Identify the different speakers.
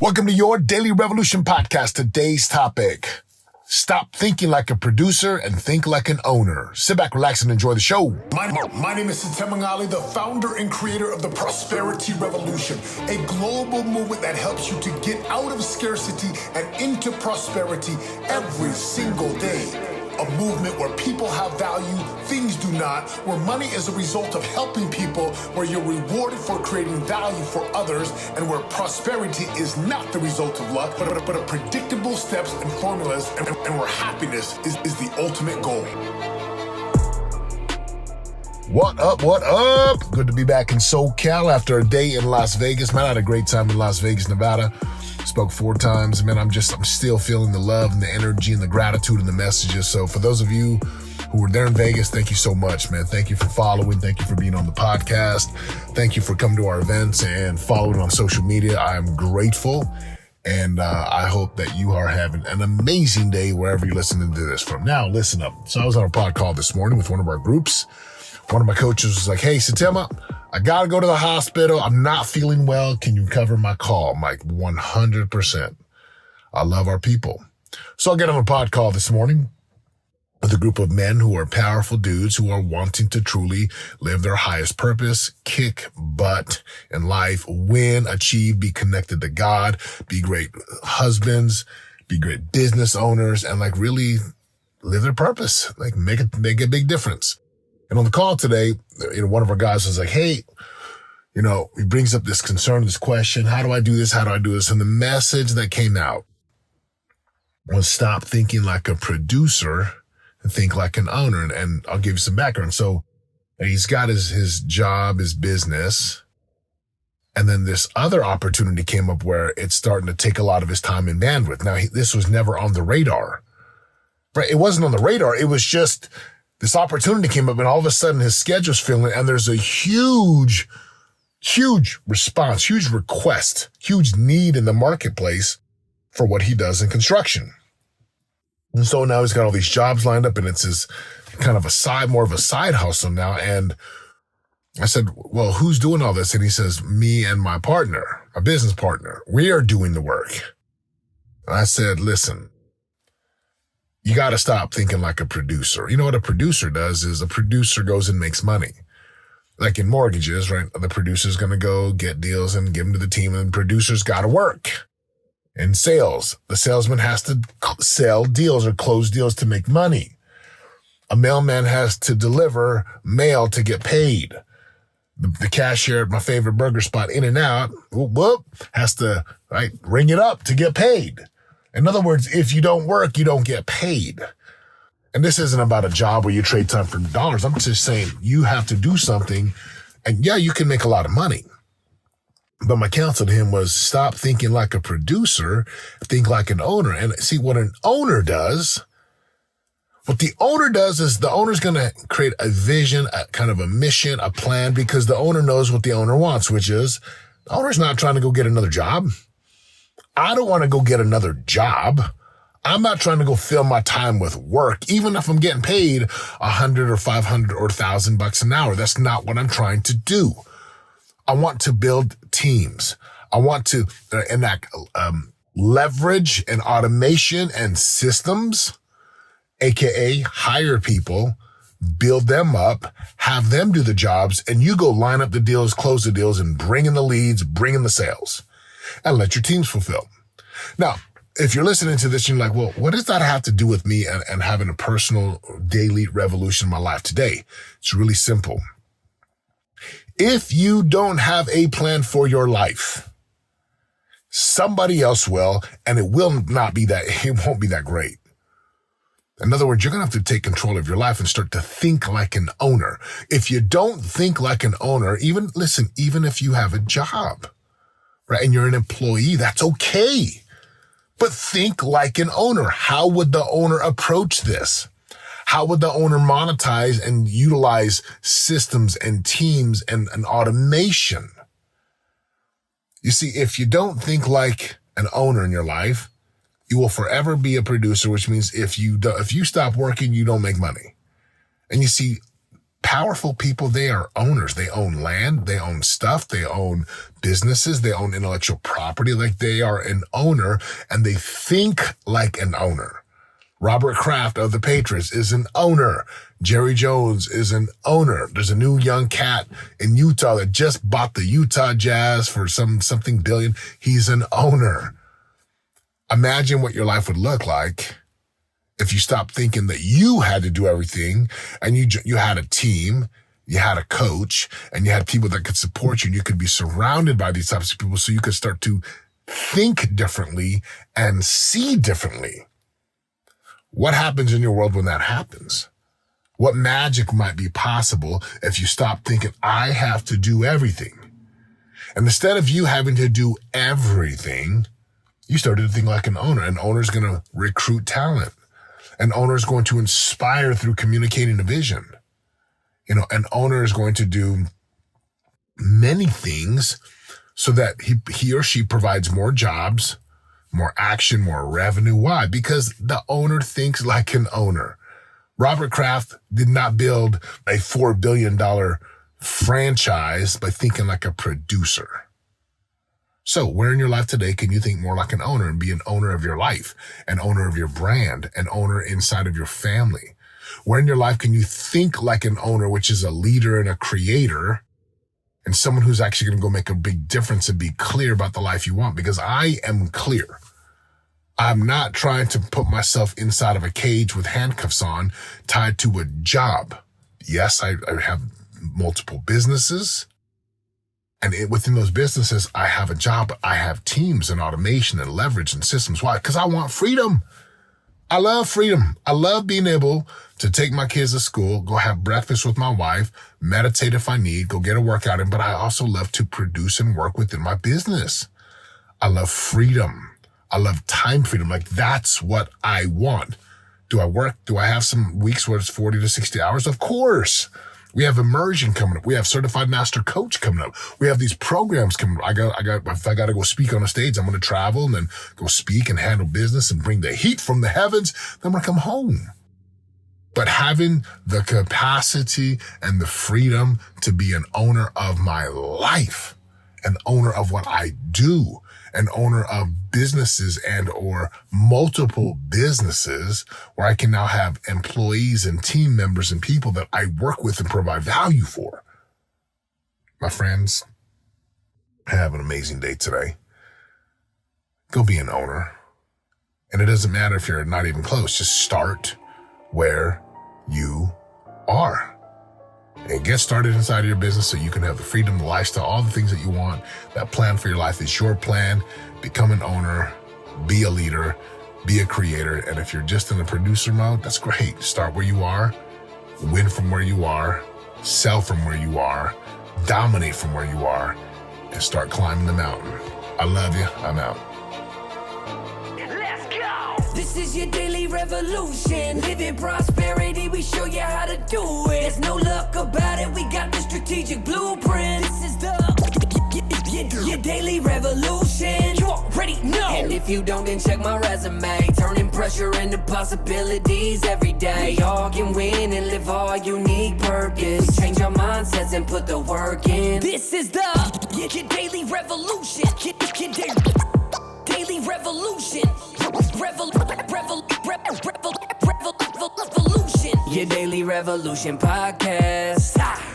Speaker 1: Welcome to your Daily Revolution podcast. Today's topic: stop thinking like a producer and think like an owner. Sit back, relax, and enjoy the show.
Speaker 2: My name is Setema, Gali, the founder and creator of the Prosperity Revolution, a global movement that helps you to get out of scarcity and into prosperity every single day. A movement where people have value, things do not, where money is a result of helping people, where you're rewarded for creating value for others, and where prosperity is not the result of luck, but a predictable steps and formulas, and where happiness is the ultimate goal.
Speaker 1: What up, what up? Good to be back in SoCal after a day in Las Vegas. Man, I had a great time in Las Vegas, Nevada. Spoke 4 times. Man, I'm still feeling the love and the energy and the gratitude and the messages. So for those of you who were there in Vegas, thank you so much, man. Thank you for following. Thank you for being on the podcast. Thank you for coming to our events and following on social media. I am grateful. And I hope that you are having an amazing day wherever you're listening to this from. Now, listen up. So I was on a pod call this morning with one of our groups. One of my coaches was like, "Hey, Setema, I got to go to the hospital. I'm not feeling well. Can you cover my call?" I'm like, 100%. I love our people. So I get on a pod call this morning with a group of men who are powerful dudes who are wanting to truly live their highest purpose, kick butt in life, win, achieve, be connected to God, be great husbands, be great business owners, and like really live their purpose, like make a big difference. And on the call today, one of our guys was like, "Hey, he brings up this concern, this question, how do I do this? How do I do this?" And the message that came out was stop thinking like a producer and think like an owner. And I'll give you some background. So he's got his job, his business. And then this other opportunity came up where it's starting to take a lot of his time and bandwidth. Now, this was never on the radar, right? It wasn't on the radar. It was just this opportunity came up and all of a sudden his schedule's filling and there's a huge response, huge request, huge need in the marketplace for what he does in construction. And so now he's got all these jobs lined up and it's his kind of more of a side hustle now. And I said, "Well, who's doing all this?" And he says, "Me and my partner, my business partner, we are doing the work." And I said, "Listen, you got to stop thinking like a producer. You know what a producer does is a producer goes and makes money. Like in mortgages, right? The producer's going to go get deals and give them to the team, and the producer's got to work. In sales, the salesman has to sell deals or close deals to make money. A mailman has to deliver mail to get paid. The cashier at my favorite burger spot, In-N-Out, has to ring it up to get paid. In other words, if you don't work, you don't get paid. And this isn't about a job where you trade time for dollars. I'm just saying you have to do something. And yeah, you can make a lot of money. But my counsel to him was stop thinking like a producer, think like an owner. And see what an owner does. What the owner does is the owner's going to create a vision, a kind of a mission, a plan, because the owner knows what the owner wants, which is the owner's not trying to go get another job. I don't want to go get another job. I'm not trying to go fill my time with work, even if I'm getting paid $100 or $500 or $1,000 an hour. That's not what I'm trying to do. I want to build teams. I want to enact leverage and automation and systems, aka hire people, build them up, have them do the jobs, and you go line up the deals, close the deals, and bring in the leads, bring in the sales. And let your teams fulfill. Now, if you're listening to this, you're like, "Well, what does that have to do with me and having a personal daily revolution in my life today?" It's really simple. If you don't have a plan for your life, somebody else will, and it won't be that great. In other words, you're going to have to take control of your life and start to think like an owner. If you don't think like an owner, even if you have a job, right, and you're an employee, that's okay. But think like an owner. How would the owner approach this? How would the owner monetize and utilize systems and teams and automation? You see, if you don't think like an owner in your life, you will forever be a producer, which means if you stop working, you don't make money. And you see, Powerful people, they are owners. They own land, they own stuff, they own businesses, they own intellectual property. Like, they are an owner, and they think like an owner. Robert Kraft of the Patriots is an owner. Jerry Jones is an owner. There's a new young cat in Utah that just bought the Utah Jazz for something billion. He's an owner. Imagine what your life would look like if you stopped thinking that you had to do everything, and you had a team, you had a coach, and you had people that could support you, and you could be surrounded by these types of people so you could start to think differently and see differently. What happens in your world when that happens? What magic might be possible if you stop thinking, I have to do everything? And instead of you having to do everything, you started to think like an owner. An owner is going to recruit talent. An owner is going to inspire through communicating a vision. An owner is going to do many things so that he or she provides more jobs, more action, more revenue. Why? Because the owner thinks like an owner. Robert Kraft did not build a $4 billion franchise by thinking like a producer. So where in your life today can you think more like an owner and be an owner of your life, an owner of your brand, an owner inside of your family? Where in your life can you think like an owner, which is a leader and a creator, and someone who's actually going to go make a big difference and be clear about the life you want? Because I am clear. I'm not trying to put myself inside of a cage with handcuffs on, tied to a job. Yes, I have multiple businesses. And within those businesses, I have a job, but I have teams and automation and leverage and systems. Why? Because I want freedom. I love freedom. I love being able to take my kids to school, go have breakfast with my wife, meditate if I need, go get a workout in, but I also love to produce and work within my business. I love freedom. I love time freedom. Like, that's what I want. Do I work? Do I have some weeks where it's 40 to 60 hours? Of course. We have immersion coming up. We have certified master coach coming up. We have these programs coming up. If I got to go speak on a stage, I'm going to travel and then go speak and handle business and bring the heat from the heavens. Then I'm going to come home. But having the capacity and the freedom to be an owner of my life, an owner of what I do, an owner of businesses and or multiple businesses where I can now have employees and team members and people that I work with and provide value for. My friends, have an amazing day today. Go be an owner. And it doesn't matter if you're not even close. Just start where you are. And get started inside of your business so you can have the freedom, the lifestyle, all the things that you want. That plan for your life is your plan. Become an owner, be a leader, be a creator. And if you're just in the producer mode, that's great. Start where you are, win from where you are, sell from where you are, dominate from where you are, and start climbing the mountain. I love you. I'm out.
Speaker 3: This is your daily revolution. Live in prosperity, we show you how to do it. There's no luck about it, we got the strategic blueprint. This is your daily revolution. You already know. And if you don't, then check my resume. Turning pressure into possibilities every day. We all can win and live our unique purpose. We change our mindsets and put the work in. This is your daily revolution. Your daily revolution. Revolution. Your Daily Revolution Podcast.